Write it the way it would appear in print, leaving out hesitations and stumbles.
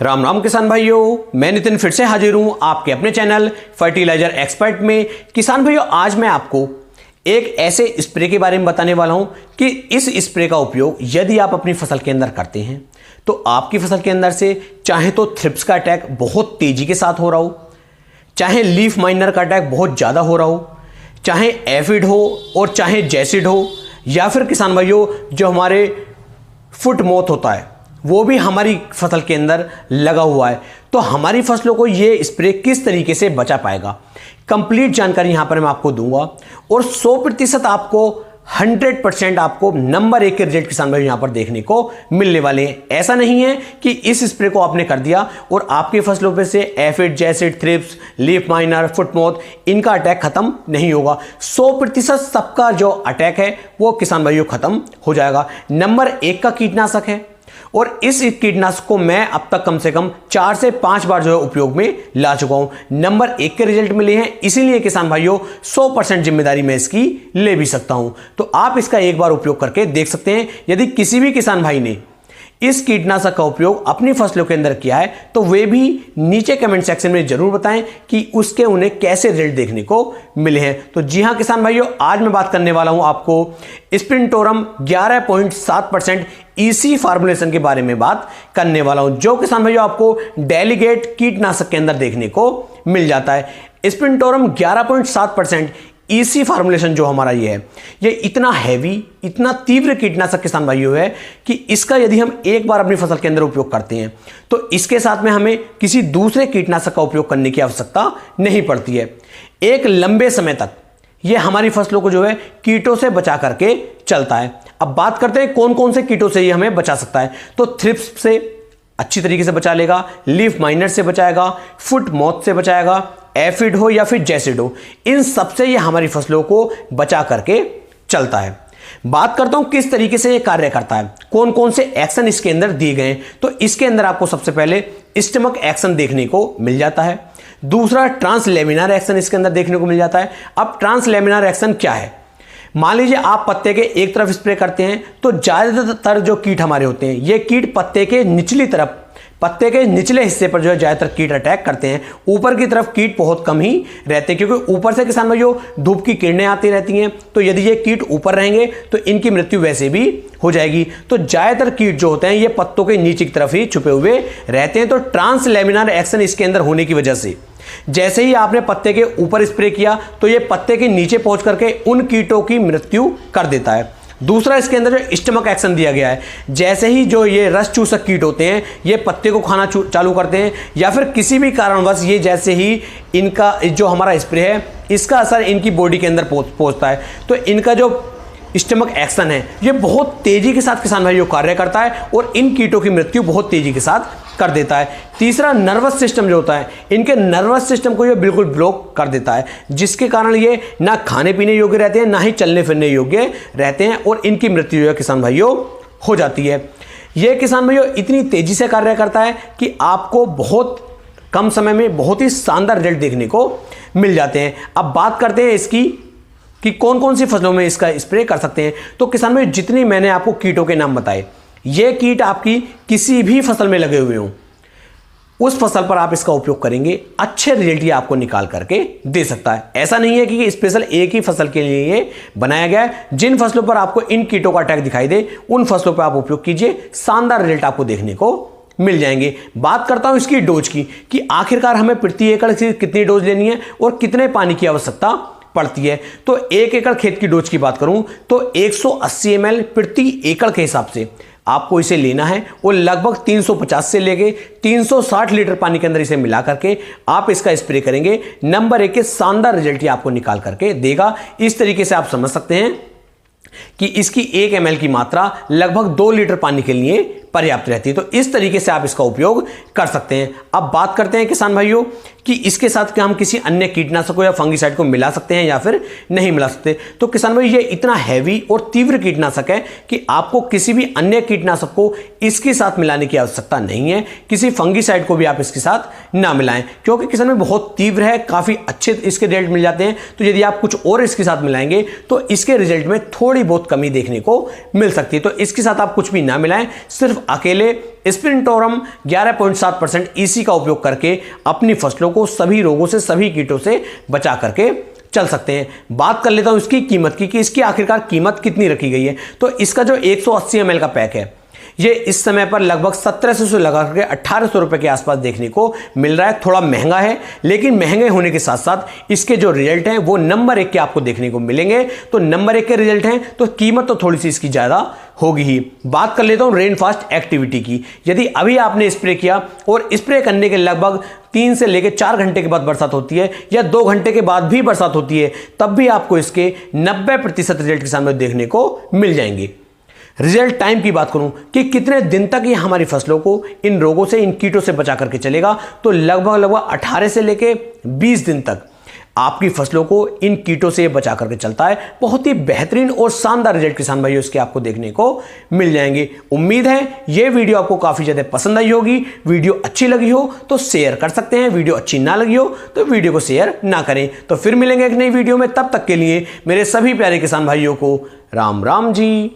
राम राम किसान भाइयों, मैं नितिन फिर से हाजिर हूं आपके अपने चैनल फर्टिलाइजर एक्सपर्ट में। किसान भाइयों, आज मैं आपको एक ऐसे स्प्रे के बारे में बताने वाला हूं कि इस स्प्रे का उपयोग यदि आप अपनी फसल के अंदर करते हैं तो आपकी फसल के अंदर से चाहे तो थ्रिप्स का अटैक बहुत तेजी के साथ हो रहा हो, चाहे लीफ माइनर का अटैक बहुत ज़्यादा हो रहा हो, चाहे एफिड हो और चाहे जैसिड हो, या फिर किसान भाइयों जो हमारे फुट मॉथ होता है वो भी हमारी फसल के अंदर लगा हुआ है, तो हमारी फसलों को ये स्प्रे किस तरीके से बचा पाएगा, कंप्लीट जानकारी यहां पर मैं आपको दूंगा। और 100% आपको 100% आपको नंबर 1 के रिजल्ट किसान भाई यहां पर देखने को मिलने वाले हैं। ऐसा नहीं है कि इस स्प्रे को आपने कर दिया और आपकी फसलों पे से aphid, jassid, thrips, leaf miner, foot moth इनका अटैक खत्म नहीं होगा। 100% सबका जो अटैक है वो किसान भाइयों खत्म हो जाएगा। नंबर 1 का कीटनाशक है और इस कीटनाशक को मैं अब तक कम से कम 4 से 5 बार जो है उपयोग में ला चुका हूं। नंबर 1 के रिजल्ट मिले हैं, इसीलिए किसान भाइयों 100% जिम्मेदारी मैं इसकी ले भी सकता हूं। तो आप इसका एक बार उपयोग करके देख सकते हैं। यदि किसी भी किसान भाई ने इस कीटनाशक का उपयोग अपनी फसलों के अंदर किया है तो वे भी नीचे कमेंट सेक्शन में जरूर बताएं कि उसके उन्हें कैसे रिजल्ट देखने को मिले हैं। तो जी हां किसान भाइयों, आज मैं बात करने वाला हूं आपको स्प्रिंटोरम 11.7% ईसी फार्मुलेशन के बारे में बात करने वाला हूं, जो किसान भाइयों आपको डेलीगेट कीटनाशक के अंदर देखने को मिल जाता है। स्प्रिंटोरम 11.7% ईसी फार्मुलेशन जो हमारा ये इतना हैवी, इतना तीव्र कीटनाशक किसान भाइयों है कि इसका यदि हम एक बार अपनी फसल के अंदर उपयोग करते हैं तो इसके साथ में हमें किसी दूसरे कीटनाशक का उपयोग करने की आवश्यकता नहीं पड़ती है। एक लंबे समय तक ये हमारी फसलों को जो है कीटों से बचा करके चलता है। अब बात करते हैं कौन कौन से कीटों से ये हमें बचा सकता है। तो थ्रिप्स से अच्छी तरीके से बचा लेगा, लीफ माइनर से बचाएगा, फुट मॉथ से बचाएगा, एफिड हो या फिर जैसिड हो, इन सबसे ये हमारी फसलों को बचा करके चलता है। बात करता हूं किस तरीके से ये कार्य करता है, कौन कौन से एक्शन इसके अंदर दिए गए हैं। तो इसके अंदर आपको सबसे पहले स्टमक एक्शन देखने को मिल जाता है, दूसरा ट्रांसलेमिनार एक्शन इसके अंदर देखने को मिल जाता है। अब ट्रांसलेमिनार एक्शन क्या है, मान लीजिए आप पत्ते के एक तरफ स्प्रे करते हैं तो ज्यादातर जो कीट हमारे होते हैं ये कीट पत्ते के निचली तरफ, पत्ते के निचले हिस्से पर जो है ज्यादातर कीट अटैक करते हैं। ऊपर की तरफ कीट बहुत कम ही रहते हैं क्योंकि ऊपर से किसान भाइयों धूप की किरणें आती रहती हैं, तो यदि ये कीट ऊपर रहेंगे तो इनकी मृत्यु वैसे भी हो जाएगी। तो ज्यादातर कीट जो होते हैं ये पत्तों के नीचे की तरफ ही छुपे हुए रहते हैं। तो ट्रांसलेमिनार एक्शन इसके अंदर होने की वजह से जैसे ही आपने पत्ते के ऊपर स्प्रे किया तो ये पत्ते के नीचे पहुंच करके उन कीटों की मृत्यु कर देता है। दूसरा इसके अंदर जो स्टमक एक्शन दिया गया है, जैसे ही जो ये रस चूसक कीट होते हैं ये पत्ते को खाना चालू करते हैं या फिर किसी भी कारणवश ये जैसे ही इनका जो हमारा स्प्रे है इसका असर इनकी बॉडी के अंदर पहुंचता है तो इनका जो स्टमक एक्शन है ये बहुत तेजी के साथ किसान भाइयों कार्य करता है और इन कीटों की मृत्यु बहुत तेजी के साथ कर देता है। तीसरा नर्वस सिस्टम जो होता है, इनके नर्वस सिस्टम को ये बिल्कुल ब्लॉक कर देता है, जिसके कारण ये ना खाने पीने योग्य रहते हैं ना ही चलने फिरने योग्य रहते हैं और इनकी मृत्यु जो है किसान भाइयों हो जाती है। ये किसान भाइयों इतनी तेजी से कार्य करता है कि आपको बहुत कम समय में बहुत ही शानदार रिजल्ट देखने को मिल जाते हैं। अब बात करते हैं इसकी कि कौन कौन सी फसलों में इसका स्प्रे कर सकते हैं। तो किसान भाई जितनी मैंने आपको कीटों के नाम बताए, ये कीट आपकी किसी भी फसल में लगे हुए हों उस फसल पर आप इसका उपयोग करेंगे, अच्छे रिजल्ट ये आपको निकाल करके दे सकता है। ऐसा नहीं है कि स्पेशल एक ही फसल के लिए ये बनाया गया है। जिन फसलों पर आपको इन कीटों का अटैक दिखाई दे उन फसलों पर आप उपयोग कीजिए, शानदार रिजल्ट आपको देखने को मिल जाएंगे। बात करता हूं इसकी डोज की कि आखिरकार हमें प्रति एकड़ से कितनी डोज लेनी है और कितने पानी की आवश्यकता पड़ती है। तो 1 एकड़ खेत की डोज की बात करूं तो 180 ml प्रति एकड़ के हिसाब से आपको इसे लेना है और लगभग 350 से लेके 360 लीटर पानी के अंदर इसे मिला करके आप इसका स्प्रे करेंगे। नंबर 1 के शानदार रिजल्ट ये आपको निकाल करके देगा। इस तरीके से आप समझ सकते हैं कि इसकी 1 ml की मात्रा लगभग 2 लीटर पानी के लिए पर्याप्त रहती है। तो इस तरीके से आप इसका उपयोग कर सकते हैं। अब बात करते हैं किसान भाइयों कि इसके साथ क्या हम किसी अन्य कीटनाशक को या फंगिसाइड को मिला सकते हैं या फिर नहीं मिला सकते। तो किसान भाई ये इतना हैवी और तीव्र कीटनाशक है कि आपको किसी भी अन्य कीटनाशक को इसके साथ मिलाने की आवश्यकता नहीं है। किसी फंगिसाइड को भी आप इसके साथ ना मिलाएं क्योंकि किसान भाई बहुत तीव्र है, काफी अच्छे इसके रिजल्ट मिल जाते हैं। तो यदि आप कुछ और इसके साथ मिलाएंगे तो इसके रिजल्ट में थोड़ी बहुत कमी देखने को मिल सकती है। तो इसके साथ आप कुछ भी ना मिलाएं, सिर्फ सिर्फ अकेले स्पिनटोरम 11.7% EC का उपयोग करके अपनी फसलों को सभी रोगों से, सभी कीटों से बचा करके चल सकते हैं। बात कर लेता हूं इसकी कीमत की कि इसकी आखिरकार कीमत कितनी रखी गई है। तो इसका जो 180 ml का पैक है, ये इस समय पर लगभग 1700 से लगा करके 1800 रुपए के आसपास देखने को मिल रहा है। थोड़ा महंगा है, लेकिन महंगे होने के साथ साथ इसके जो रिजल्ट हैं वो नंबर 1 के आपको देखने को मिलेंगे। तो नंबर 1 के रिजल्ट हैं तो कीमत तो थोड़ी सी इसकी ज्यादा होगी ही। बात कर लेता हूं रेनफास्ट एक्टिविटी की। यदि अभी आपने स्प्रे किया और स्प्रे करने के लगभग 3 से लेकर 4 घंटे के बाद बरसात होती है या 2 घंटे के बाद भी बरसात होती है, तब भी आपको इसके 90% रिजल्ट किसान भाई देखने को मिल जाएंगे। रिजल्ट टाइम की बात करूं कि कितने दिन तक ये हमारी फसलों को इन रोगों से, इन कीटों से बचा करके चलेगा, तो लगभग 18 से लेके 20 दिन तक आपकी फसलों को इन कीटों से बचा करके चलता है। बहुत ही बेहतरीन और शानदार रिजल्ट किसान भाइयों इसके आपको देखने को मिल जाएंगे। उम्मीद है ये वीडियो आपको काफी ज्यादा पसंद आई होगी। वीडियो अच्छी लगी हो तो शेयर कर सकते हैं, वीडियो अच्छी ना लगी हो तो वीडियो को शेयर ना करें। तो फिर मिलेंगे एक नई वीडियो में, तब तक के लिए मेरे सभी प्यारे किसान भाइयों को राम राम जी।